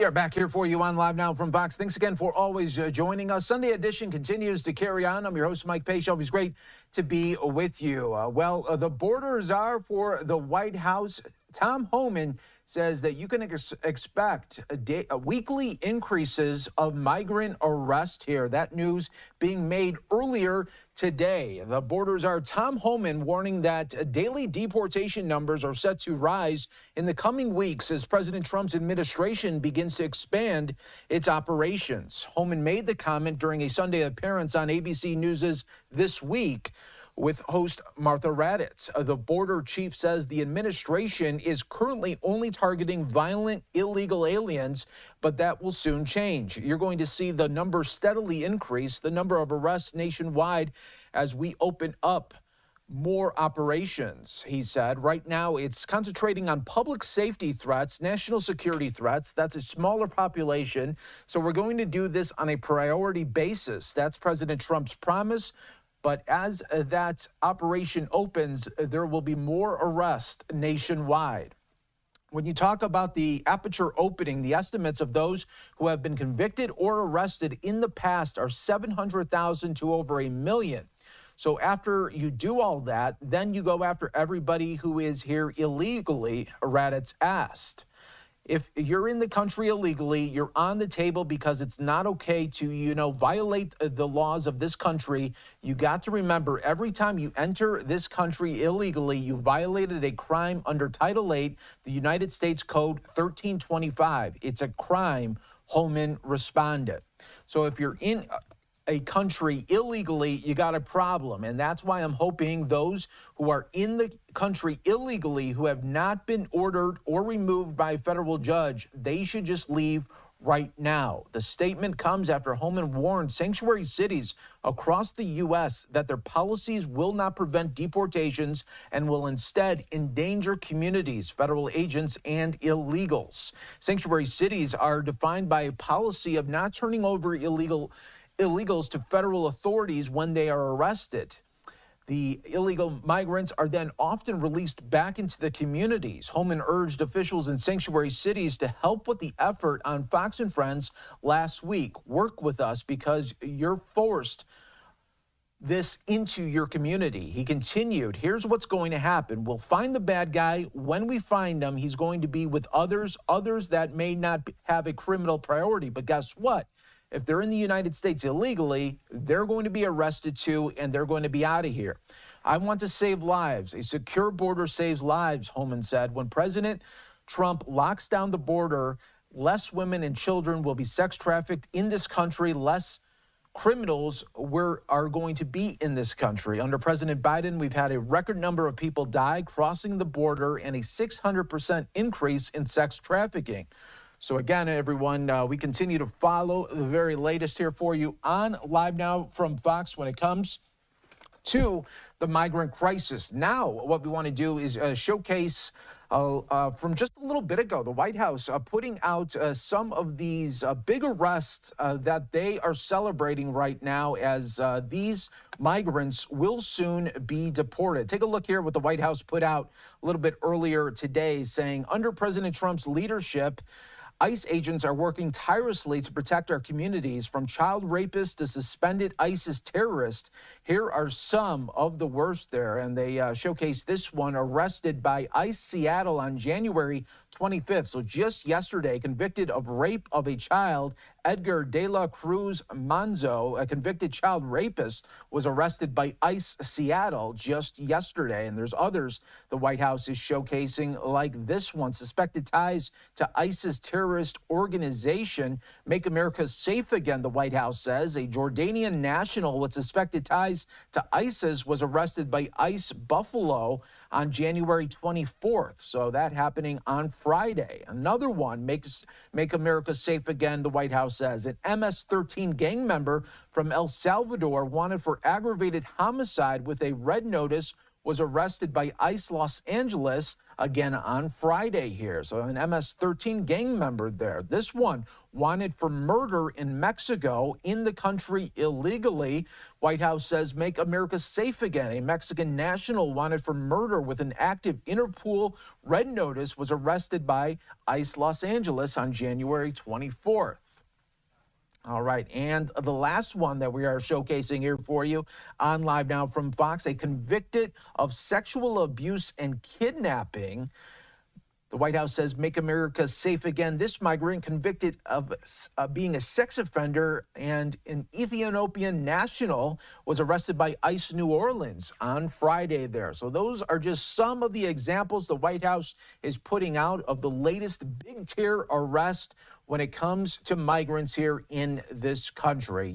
We are back here for you on Live Now from Fox. Thanks again for always joining us. Sunday edition continues to carry on. I'm your host, Mike Page. Always great to be with you. The borders are for the White House. Tom Homan says that you can expect weekly increases of migrant arrest here. That news being made earlier today. The borders are. Tom Homan warning that daily deportation numbers are set to rise in the coming weeks as President Trump's administration begins to expand its operations. Homan made the comment during a Sunday appearance on ABC News' This Week with host Martha Raddatz. The border chief says the administration is currently only targeting violent illegal aliens, but that will soon change. You're going to see the number steadily increase, the number of arrests nationwide, as we open up more operations, he said. Right now, it's concentrating on public safety threats, national security threats. That's a smaller population. So we're going to do this on a priority basis. That's President Trump's promise. But as that operation opens, there will be more arrests nationwide. When you talk about the aperture opening, the estimates of those who have been convicted or arrested in the past are 700,000 to over 1 million. So after you do all that, then you go after everybody who is here illegally, Raddatz asked. If you're in the country illegally, you're on the table because it's not okay to, violate the laws of this country. You got to remember, every time you enter this country illegally, you violated a crime under Title VIII, the United States Code 1325. It's a crime, Homan responded. So if you're in a country illegally, you got a problem. And that's why I'm hoping those who are in the country illegally, who have not been ordered or removed by a federal judge, they should just leave right now. The statement comes after Homan warned sanctuary cities across the U.S. that their policies will not prevent deportations and will instead endanger communities, federal agents, and illegals. Sanctuary cities are defined by a policy of not turning over illegals to federal authorities when they are arrested. The illegal migrants are then often released back into the communities. Homan urged officials in sanctuary cities to help with the effort on Fox and Friends last week. Work with us because you're forced this into your community. He continued, here's what's going to happen. We'll find the bad guy. When we find him, he's going to be with others that may not have a criminal priority. But guess what? If they're in the United States illegally, they're going to be arrested too, and they're going to be out of here. I want to save lives. A secure border saves lives, Homan said. When President Trump locks down the border, less women and children will be sex trafficked in this country, less criminals are going to be in this country. Under President Biden, we've had a record number of people die crossing the border and a 600% increase in sex trafficking. So again, everyone, we continue to follow the very latest here for you on Live Now from Fox when it comes to the migrant crisis. Now, what we want to do is showcase from just a little bit ago, the White House putting out some of these big arrests that they are celebrating right now as these migrants will soon be deported. Take a look here what the White House put out a little bit earlier today, saying under President Trump's leadership, ICE agents are working tirelessly to protect our communities from child rapists to suspended ISIS terrorists. Here are some of the worst there, and they showcase this one arrested by ICE Seattle on January 25th. So just yesterday, convicted of rape of a child, Edgar de la Cruz Manzo, a convicted child rapist, was arrested by ICE Seattle just yesterday. And there's others the White House is showcasing, like this one, suspected ties to ISIS terrorist organization. Make America safe again, the White House says. A Jordanian national with suspected ties to ISIS was arrested by ICE Buffalo on January 24th. So that happening on Friday. Another one, Make America Safe Again, the White House says. An MS-13 gang member from El Salvador wanted for aggravated homicide with a red notice was arrested by ICE Los Angeles again on Friday here. So an MS-13 gang member there. This one wanted for murder in Mexico, in the country illegally. White House says make America safe again. A Mexican national wanted for murder with an active Interpol red notice was arrested by ICE Los Angeles on January 24th. All right, and the last one that we are showcasing here for you on Live Now from Fox, a convicted of sexual abuse and kidnapping. The White House says make America safe again. This migrant convicted of being a sex offender and an Ethiopian national was arrested by ICE New Orleans on Friday there. So those are just some of the examples the White House is putting out of the latest big tier arrest when it comes to migrants here in this country.